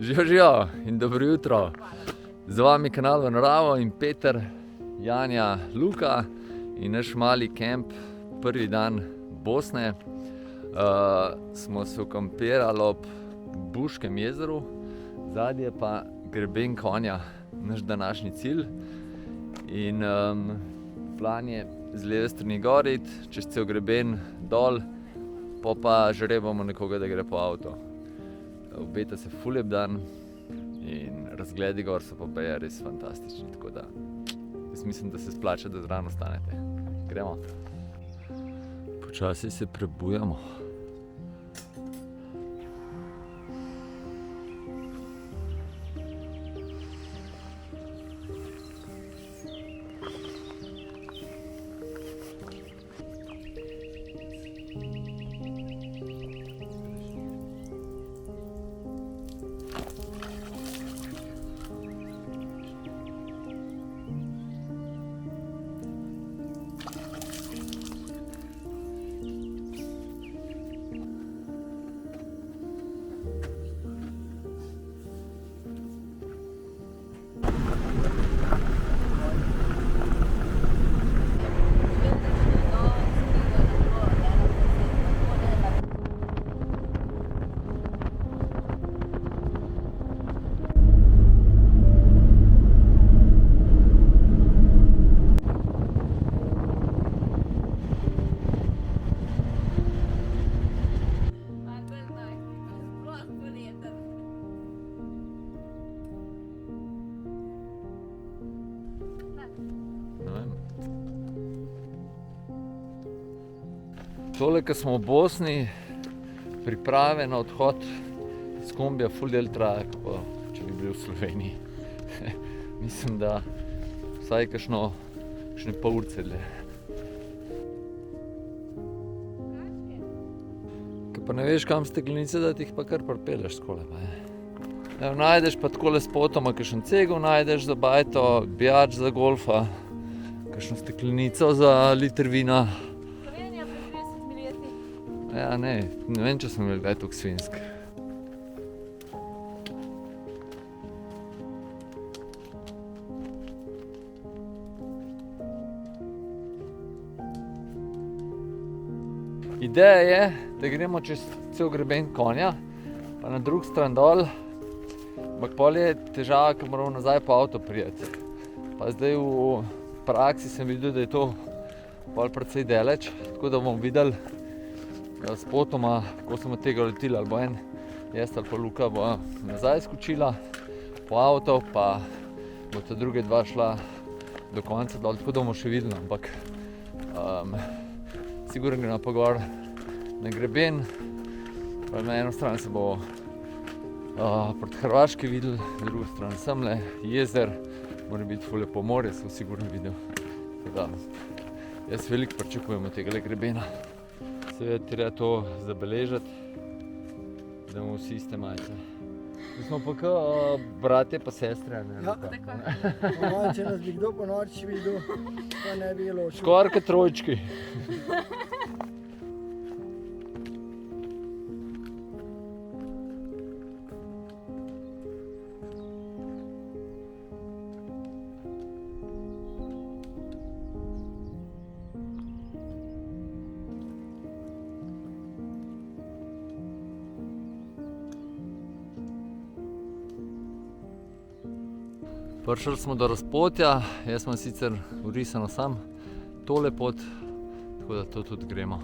Živijo in dobro jutro. Z vami kanal v naravo in Peter, Janja, Luka in naš mali kemp, prvi dan Bosne. Smo se ukampirali ob Buškem jezeru, zadnje pa greben konja, naš današnji cilj. In plan je z leve strani gor iti, čez cel greben dol, pa žrebamo nekoga, da gre po avto. Obeta se ful lep dan in razgledi gor so pa baje res fantastični, tako da jaz mislim, da se splača, da zraven ostanete. Gremo. Počasi se prebujamo. Tole, ko smo v Bosni, priprave na odhod s kombija ful del traja, kot če bi bili v Sloveniji. Mislim, da vsaj kakšne pol urce dlje. Ko pa ne veš, kam steklenice, da ti jih pa kar pripelješ skole. Najdeš pa takole spotoma kakšen cegel, najdeš za bajto, bijač za golfa, kakšno steklenico za liter vina. Ja, ne vem, če sem bil kdaj toliko svinjsk. Ideja je, da gremo čez cel greben konja, pa na drug stran dol, ampak pol je težava, ker moramo nazaj po avto prijeti. Pa zdaj v praksi sem videl, da je to pol precej daleč, tako da bomo videli, spotoma, ko smo od tega letili, ali bo jaz ali pa Luka bo nazaj skočila po avto, pa bo ta druga dva šla do konca dol, tako da bomo še videli, ampak sigurno gremo pa gor na greben, pa na eno stran se bo proti Hrvaški videli, na drugo stran semle, jezer, mora biti ful lepo morje, sem sigurno videl. Tako da, jaz veliko pričakujem od tega grebena. Seveda treba to zabeležiti, da imamo vsi iste majice. Mi smo pa kot bratje pa sestre. Ja, če nas bi kdo po noči videl, pa ne bi ločil. Skoraj kot trojčki. Prišli smo do razpotja, jaz sem sicer vrisano sam tole pot, tako da to tudi gremo.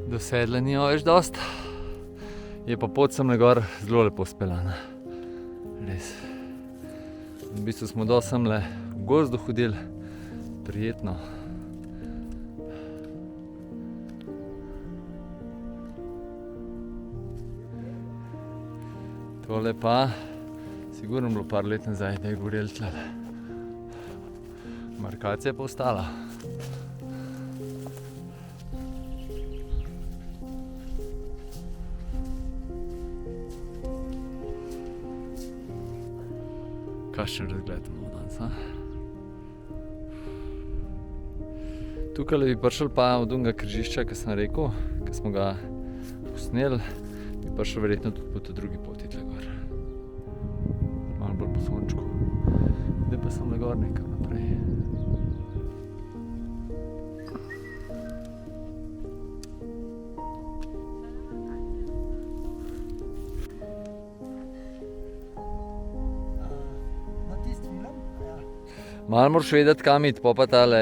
Do sedla nima več dosti. Je pa pot semle gor zelo lepo speljana. Res. V bistvu smo do semle v gozdu hodili, prijetno. Tole pa sigurno bilo par let nazaj, da je gorel tlele. Markacija je pa ostala. Kakšen razgled imamo danes, a? Tukaj bi prišli pa od onega križišča, ki sem rekel, ki smo ga posneli, bi prišli verjetno tudi po tej drugi poti tle gor. Malo bolj po sončku. Zdaj pa sem le gor nekam naprej. Malo moraš vedeti, kam iti, pa tale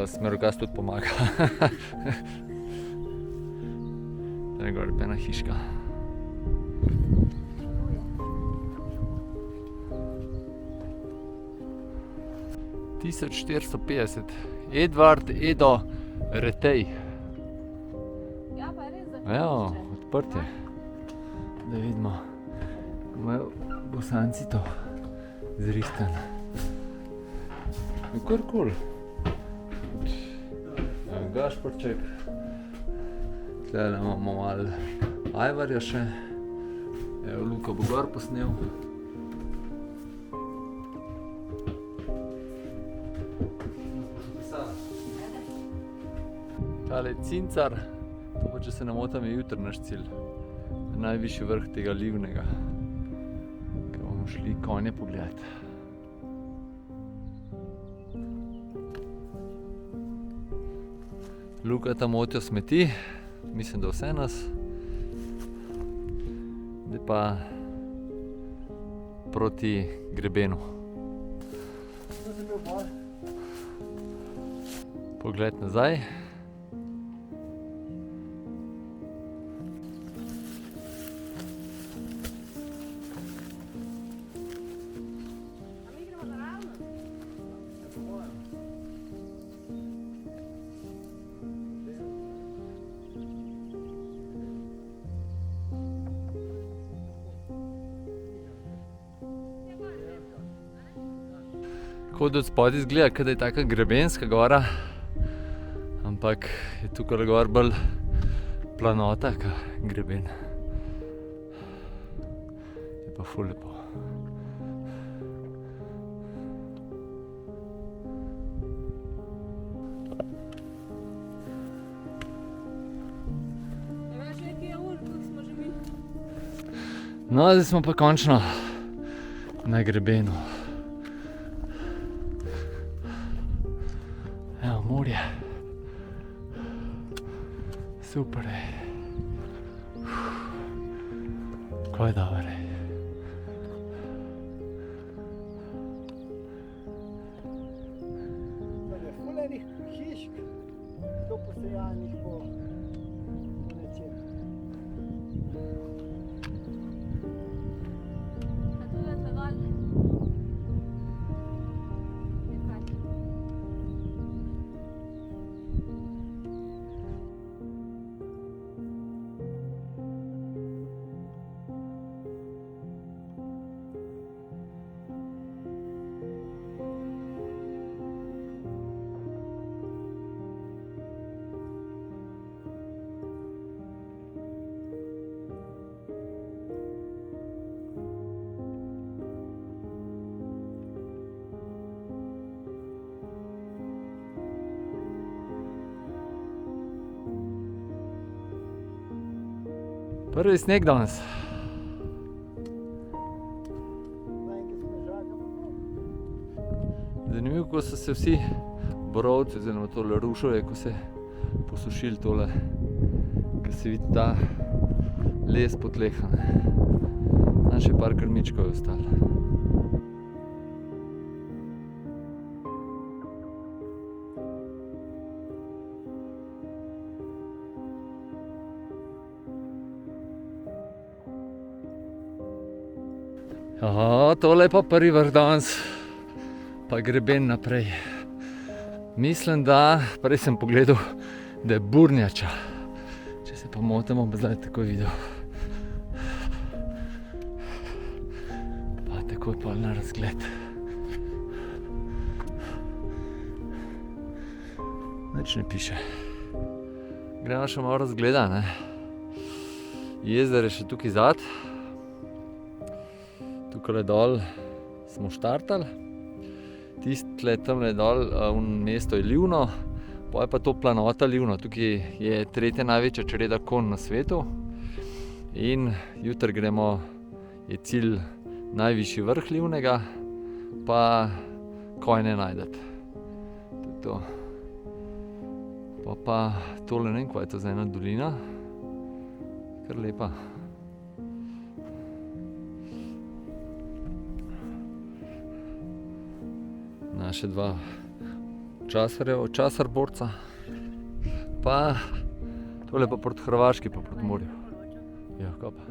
smerokaz tudi pomaga. Tale gor je pa ena hiška. Tisoč 450. Edvard Edo Retej. Ja, pa je res Evo, odprtje. Da vidimo, kako imajo Bosanci to zrihtano. Je kar kul. Gašporček. Tule imamo malo ajvarja še. Evo, Luka bo gor posnel. Tale je Cincar. To pa, če se ne motim, je jutri naš cilj. Najvišji vrh tega livnega. Ko bomo šli konje pogledati. Luka tam motijo smeti, mislim, da vse nas. Zdaj pa proti grebenu. Pogled nazaj. Tako da od spodaj izgleda, kot da je taka grebenska gora, ampak je tukaj gor bolj planota, kot greben. Je pa ful lepo. No, zdaj smo pa končno na grebenu. Evo, morje. Super je. Kako je dobro je. Ful enih hišk, to posejanih po nečem. Prvi sneg danes. Zanimivo, ko so se vsi borovci oziroma tole rušove, ko se posušili tole, ker se vidi ta les po tleh. Tam še par krmičkov je ostalo. Tole je pa prvi vrh danes, pa greben naprej. Mislim, da, prej sem pogledal, da je Burnjača. Če se pa motim, bom zdaj takoj videl. Pa takoj pa na razgled. Nič ne piše. Gremo še malo razgleda, ne. Jezder je še tukaj zad. Tukaj dol smo štartali. Tistle tamle dol, mesto je Livno, pa je pa to planota Livno. Tukaj je tretja največja čreda konj na svetu. In jutri gremo, je cilj najvišji vrh Livnega, pa konje najdeti. To je to. Pa tole ne vem, kaj je to za ena dolina. Kar lepa. Naše dva časar borca. Pa tole pa proti Hrvaški, pa proti morju. Ja, kaj pa.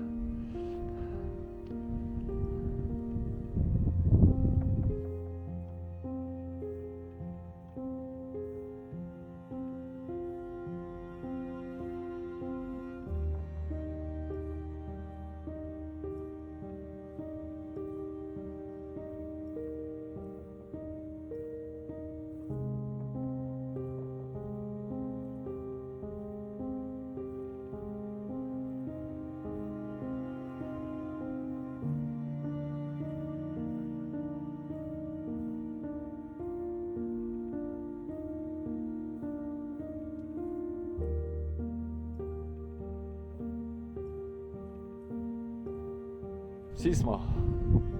Vsi smo.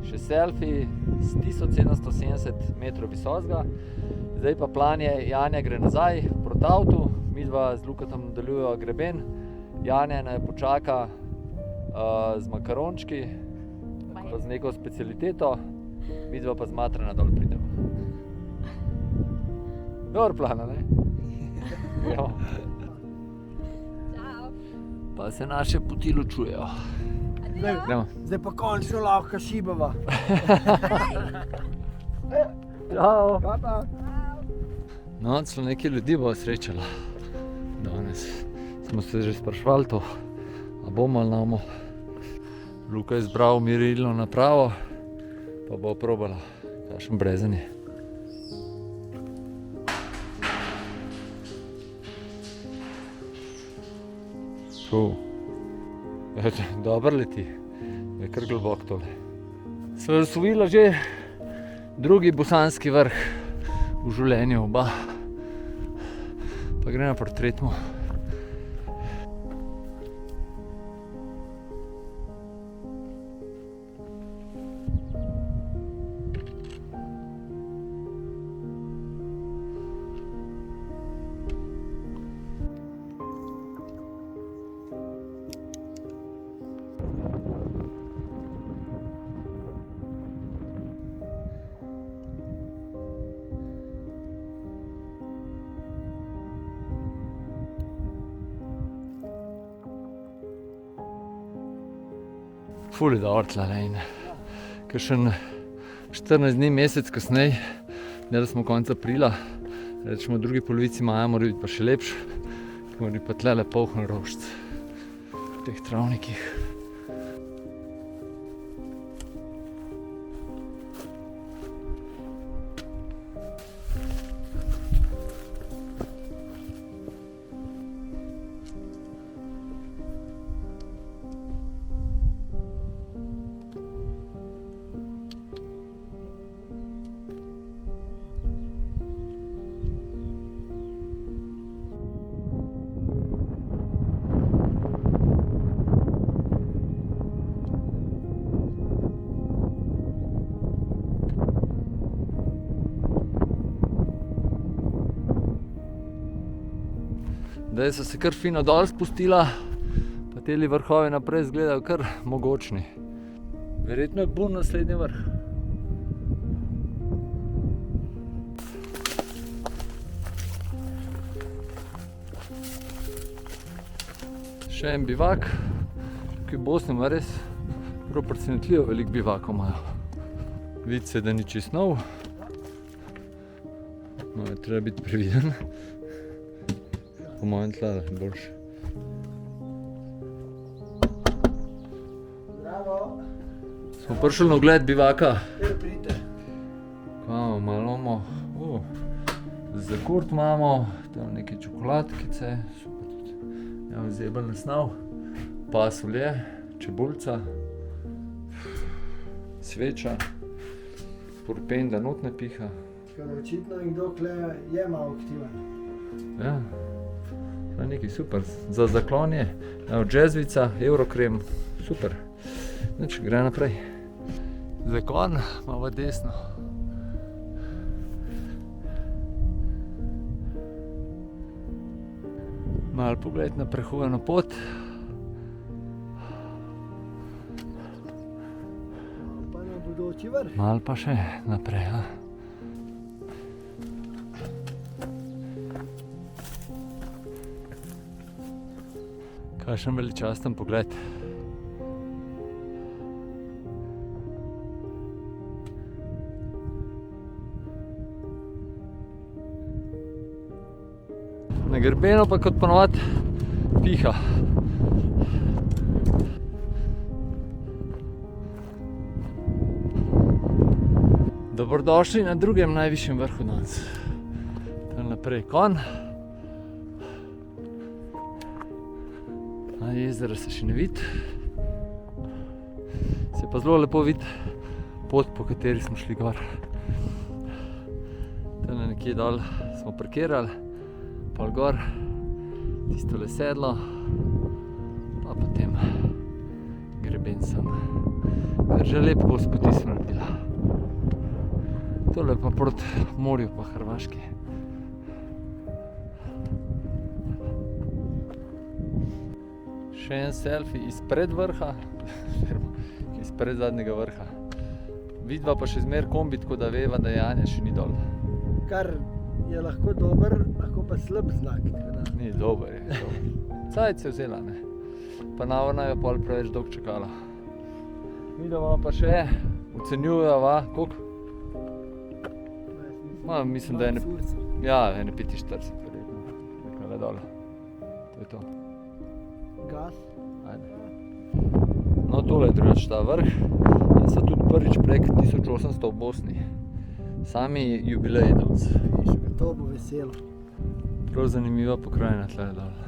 Še selfie s 1770 metrov visokega. Zdaj pa planje, Janja gre nazaj proti avtu, midva z Lukatom nadaljujeva greben. Janja naj počaka z makarončki, pa z neko specialiteto, midva pa z Matrena dol prideva. Dober plan, ne? Ja. Čau. Pa se naše poti ločujejo. Zdaj pa končno lahko šibava. Čau. Kaj pa? No, celo nekaj ljudi bo srečala danes. Smo se že sprašvali to, a bomo ali ne bomo. Luka je izbral merilno napravo, pa bo probala, kakšen brezen je. Dobro leti, je kar globok tole. Sva osvojila že drugi bosanski vrh v življenju, oba. Pa gremo proti tretjemu. Ful je dobro tlele in kakšen 14 dni, mesec kasneje, ne da smo konec aprila, rečemo v drugi polovici maja, mora biti pa še lepše, mora biti pa tlele poln rožic v teh travnikih. Zdaj so se kar fino dol spustila, pa teli vrhovi naprej izgledajo kar mogočni. Verjetno je Bun naslednji vrh. Še en bivak, tukaj v Bosni ima res prav presenetljivo veliko bivakov imajo. Vidi se, da ni čist nov. No, je treba biti previden. Po mojem tlale boljše. Bravo, Smo prišli na ogled bivaka. kjer pridite. Kaj imamo? Za kurt imamo, tam neke čokoladkice, super tudi. Ja, zebelj nasnav, pasulje, čebulca, sveča, purpen, da not ne piha. Ker očitno nekdo kle je malo aktiven. Ja, to je nekaj super. Za zaklon je, evo, džezvica, eurokrem, super. Nič, gre naprej. Zakon malo desno. Malo pogled na prehojeno pot. Pa na bodoči vrh. Malo pa še naprej, ja. Kakšen veličasten pogled. Na grbenu pa kot ponovad piha. Dobrodošli na drugem najvišjem vrhu danes. Tam naprej konj. A jezera se še ne vidi. Se pa zelo lepo vidi pot, po kateri smo šli gor. Tam nekje dol smo parkirali, pol gor, tistole sedlo, pa potem greben sem. Že lep kos poti smo naredila. Tole pa proti morju pa Hrvaški. Še en selfie izpred vrha, izpred zadnjega vrha. Vidva pa še zmer kombi, tako da veva, da Janja še ni dol. Kar je lahko dober, lahko pa slab znak. Ni dober, je dober. Cajt se vzela, ne. Pa navorna je pol preveč dolgo čakala. Vidova pa še ocenjujeva, koliko? Ma, mislim, da je ja, 45 verjetno. Nekaj dole. To je to. Gas. Ajde. No, tole je drugače ta vrh. In so tudi prvič prek 1800 v Bosni. Sami jubilej danes. To bo veselo. Prav zanimiva pokrajina tle dole.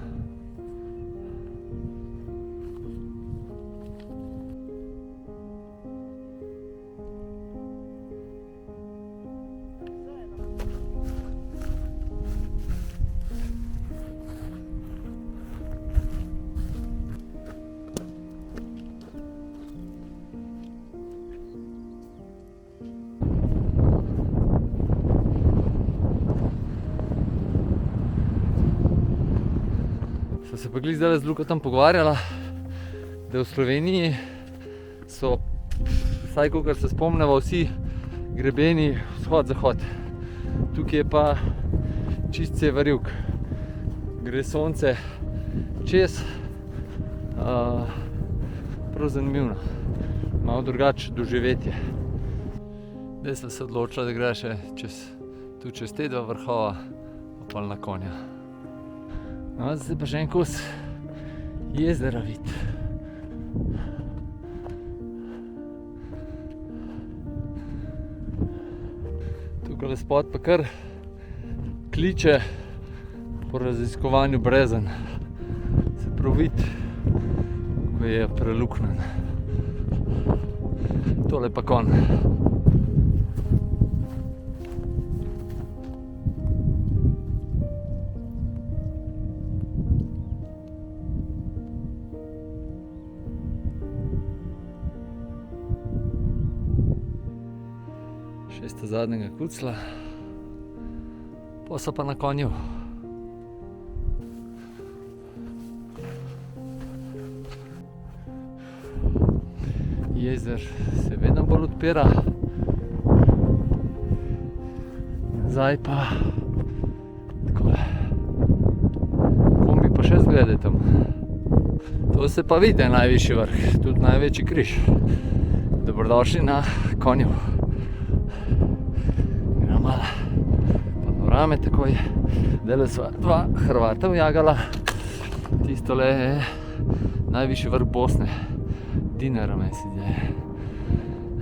Se pa glih zdaj z Lukatom pogovarjala, da v Sloveniji so, vsaj kolikor se spomnimo, vsi grebeni vzhod-zahod. Tukaj je pa čist sever jug. Gre sonce čez, prav zanimivno, malo drugače doživetje. Zdaj sem se odločila, da gre še tu čez te dva vrhova, pa pol na konja. No, zdaj pa še en kos jezera vid. Tukaj spod pa kar kliče po raziskovanju brezen. Se prav vidi, ko je preluknjen. Tole pa konj. Šesta zadnjega kucla, pa so pa na konju. Jezer se vedno bolj odpira, zdaj pa takole. Kombi pa še zgleda tam. To se pa vidi, je najvišji vrh, tudi največji križ. Dobrodošli na konju. Gremo malo panorame takoj. Dele sva dva Hrvata ujagala. Tistole je najvišji vrh Bosne. Dinara me si zdaj.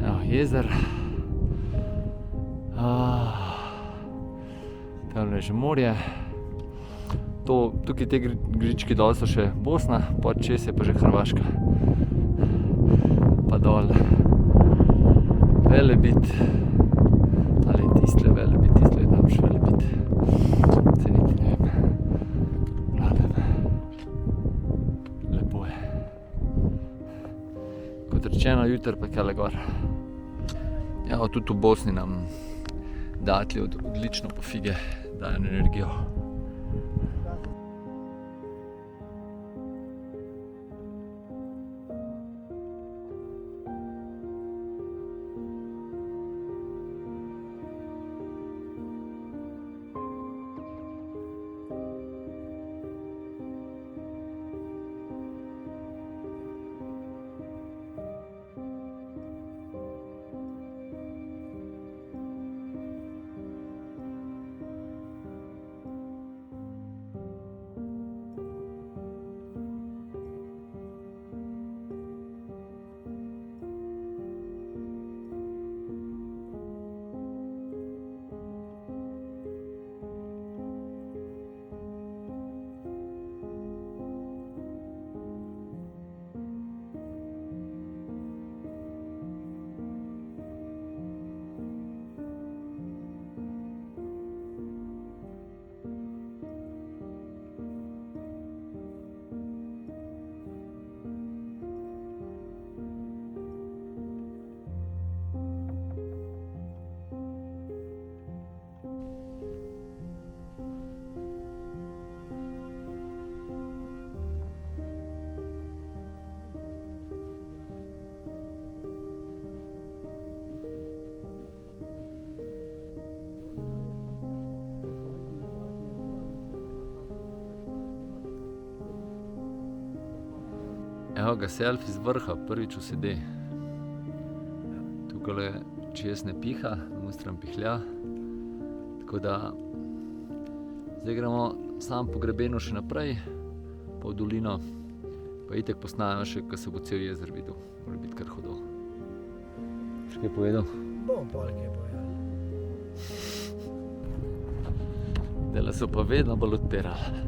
Evo, jezer. Tam je že morje. Tukaj te grički dol so še Bosna, pod čez je pa že Hrvaška. Pa dol Velebit. Ali tistle Velebit, tistle je tam še Velebit. Se niti ne vem. Gledam. Lepo je. Kot rečeno, jutr pa kele gor. Ja, tudi v Bosni nam datlji odlično po fige dajo energijo. Evo ga selfie z vrha, prvič v sede. Tukaj čez ne piha, mustram pihlja. Tako da zdaj gremo sam po grebenu še naprej, pa v dolino. Pa itek posnajamo še, ko se bo cel jezer videl. Mora biti kar hudo. Še kaj povedal? Bom pol kaj povedal. Dela so pa vedno bolj odpirali.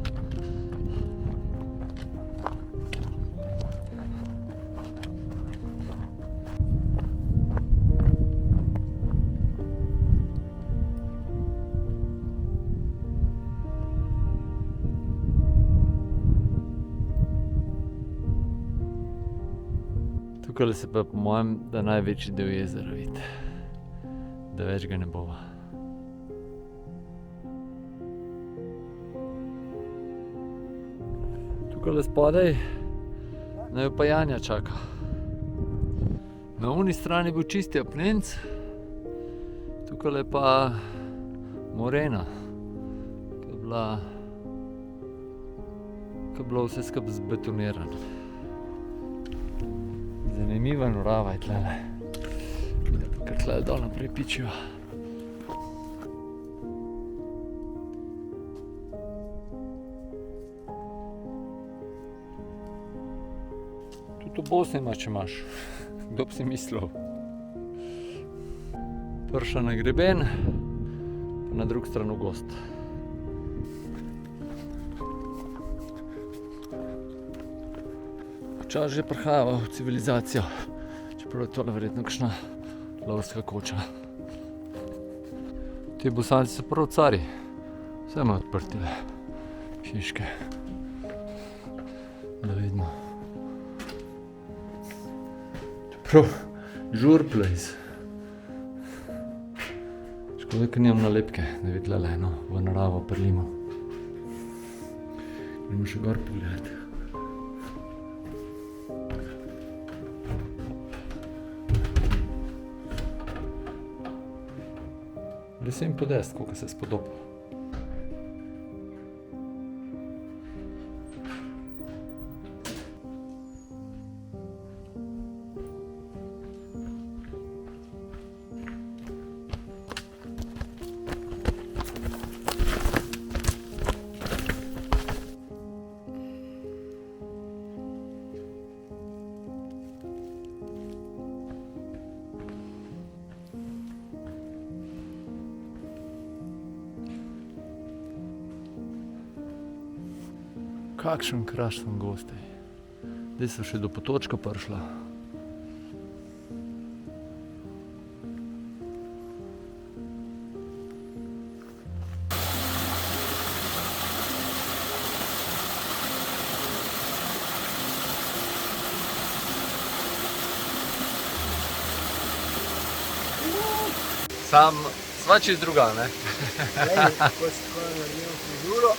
Tukaj se pa po mojem, da največji del jezera vidi, da več ga ne bova. Tukaj spodaj naju pa Janja čaka. Na oni strani bo čisti apnenc, tukaj pa morena, ki je bila vse skupaj zbetonirana. Zanimiva norava je tlele. Kar tlele dol naprej pičiva. Tudi v Bosni ima, če imaš. Kdo bi si mislil? Prša na greben, pa na drugi strani v gozd. Čas že prihajava v civilizacijo, čeprav je tole verjetno kakšna lovska koča. Ti Bosanci so prav cari, vse imajo odprtile hiške. Da vidimo. Čeprav žurplejs. Škoda, ker nimam nalepke, da bi tlele eno v naravo prlimo. Gremo še gor pogledati. Lesen podest, koliko se spodoba. Kakšen krašen gostej. Zdaj so še do potočka prišla. Sam sva čist druga, ne? Glej, ko si pa naredil frizuro.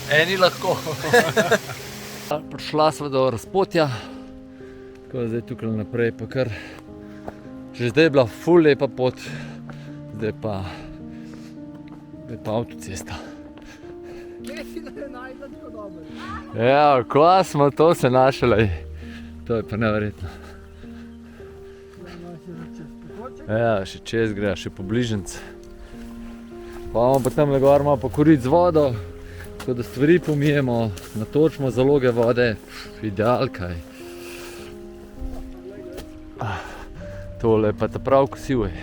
Eni lahko. Prišla sva do razpotja, tako da zdaj tukaj naprej pa kar. Že zdaj je bila ful lepa pot, zdaj pa avtocesta. Ne si ne najde tako dobro. Ja, ko smo to se našli, to je pa neverjetno. Ja, še čez gre, še po bližnjici. Pa imamo pa tamle gor malo pokoriti z vodo, tako da stvari pomijemo, natočimo zaloge vode, ideal kaj. Tole pa ta prav kosil je.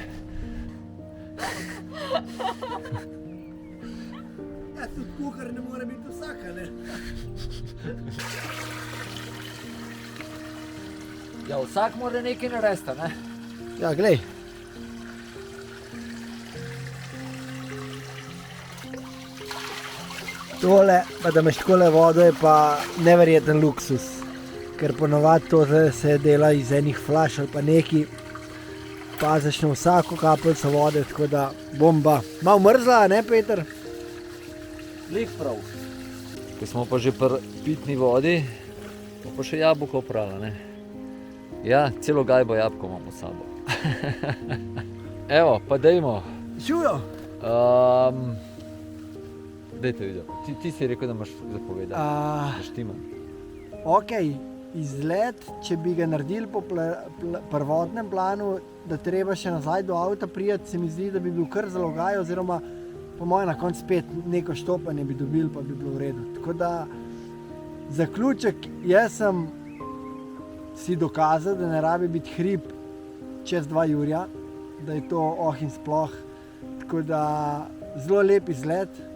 Ja, tudi kuhar ne more biti vsaka, ne? Ja, vsak mora nekaj narediti, ne? Ja, glej. Tole, pa da imaš takole vodo, je pa neverjeten luksus. Ker ponovadi to se dela iz enih flaš ali pa neki. Paziš na vsako kapljico vode, tako da bomba. Malo mrzla, ne, Peter? Glih prav. Ko smo pa že pri pitni vodi, bomo pa še jabolko oprala, ne? Ja, celo gajbo jabolko imamo s sabo. Evo, pa dejmo. Žujo! Dajte video. Ti si rekel, da imaš zapovedati. Da štima. Ok, izlet, če bi ga naredili po prvotnem planu, da treba še nazaj do avta prijeti, se mi zdi, da bi bil kar zalogaj, oziroma po mojem na koncu spet neko štopanje bi dobili, pa bi bilo v redu. Tako da, zaključek, jaz sem si dokazal, da ne rabi biti hrib čez 2 jurja, da je to in sploh. Tako da, zelo lep izlet.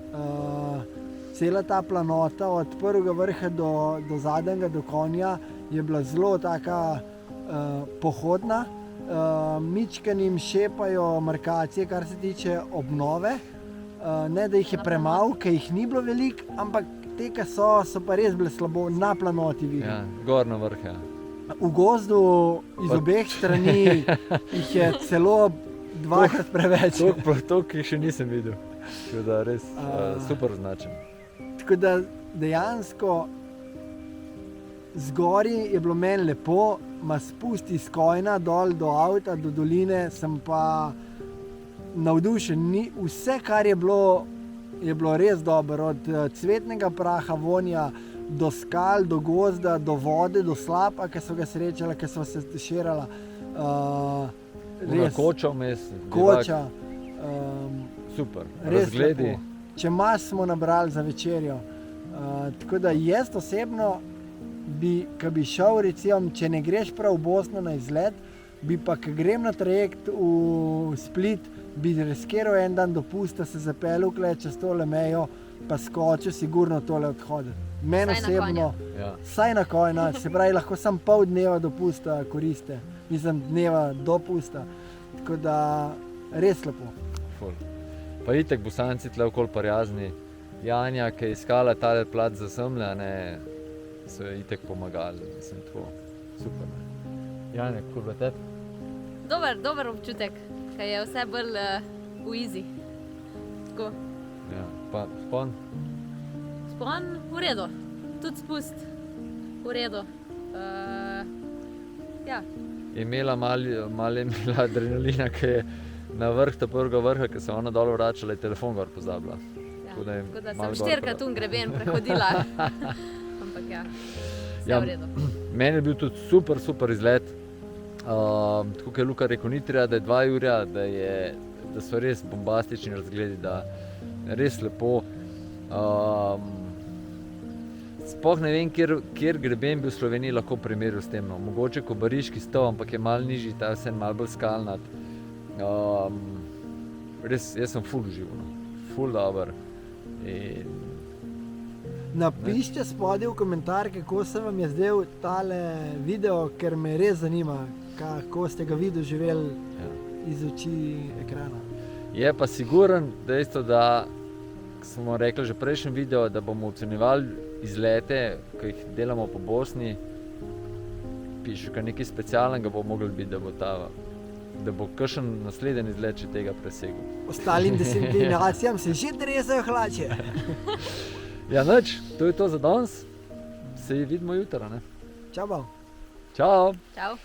Cela ta planota od prvega vrha do zadnjega, do konja, je bila zelo taka pohodna. Mičkanim šepajo markacije, kar se tiče obnove. Ne, da jih je premalo, ker jih ni bilo veliko, ampak te, ki so pa res bile slabo na planoti videti. Ja, gor na vrh, ja. V gozdu iz obeh strani jih je celo 2-krat preveč. Toliko jih še nisem videl. Tako da res super značen. Tako da dejansko zgori je bilo meni lepo, ma spusti iz Kojna dol do avta, do doline, sem pa navdušen. Vse, kar je bilo res dobro, od cvetnega praha, vonja, do skal, do gozda, do vode, do slapa, ki so ga srečala, ki so se širala. Koča vmes. Koča. Super, res razgledi. Lepo. Če mas smo nabrali za večerjo. Tako da jaz osebno, ko bi šel, recimo, če ne greš prav v Bosno na izlet, bi pa, ko grem na trajekt v Split, bi riskiral en dan dopusta, se zapeljal čez tole mejo, pa skočil sigurno tole odhoditi. Meni osebno, saj na konja, se pravi, lahko sam pol dneva dopusta koriste, mislim dneva dopusta. Tako da res lepo. Pa itek Bosanci tle okoli prijazni. Janja, ki je iskala tale plat za semle, so jo itek pomagali. Mislim, tako super. Janja, kako bilo tebi? Dober občutek, ker je vse bolj v easy. Tako. Ja, pa spon? Spon v redu, tudi spust v redu. Ja. Je imela malo adrenalina, ki je na vrh prvega vrha, ki se ona dol vračala, je telefon gor pozabila. Ja, tako da sem 4-krat greben prehodila. Ampak ja, vse v redu. Meni je bil tudi super izlet. Tako kot je Luka rekel, ni treba, da je 2 jurja, da so res bombastični razgledi, da je res lepo. Sploh ne vem, kjer greben bi v Sloveniji lahko primerjal s tem. Mogoče Kobariški stol, ampak je malo nižji, ta je vse malo bolj skalnat. Res, jaz sem ful užival, ful dober. Napišite spodaj v komentar, kako se vam je zdel tale video, ker me res zanima, kako ste ga vi doživeli iz oči ekrana. Je pa siguren dejstvo, da smo rekli že v prejšnjem videu, da bomo ocenjevali izlete, ki jih delamo po Bosni. Piše, kar nekaj specialnega bo moglo biti, da bo kakšen naslednji izlet še tega presegel. Ostalim destinacijam se že tresajo hlače. Ja, nič, to je to za danes. Se vidimo jutri, ne? Čau. Čau! Čau.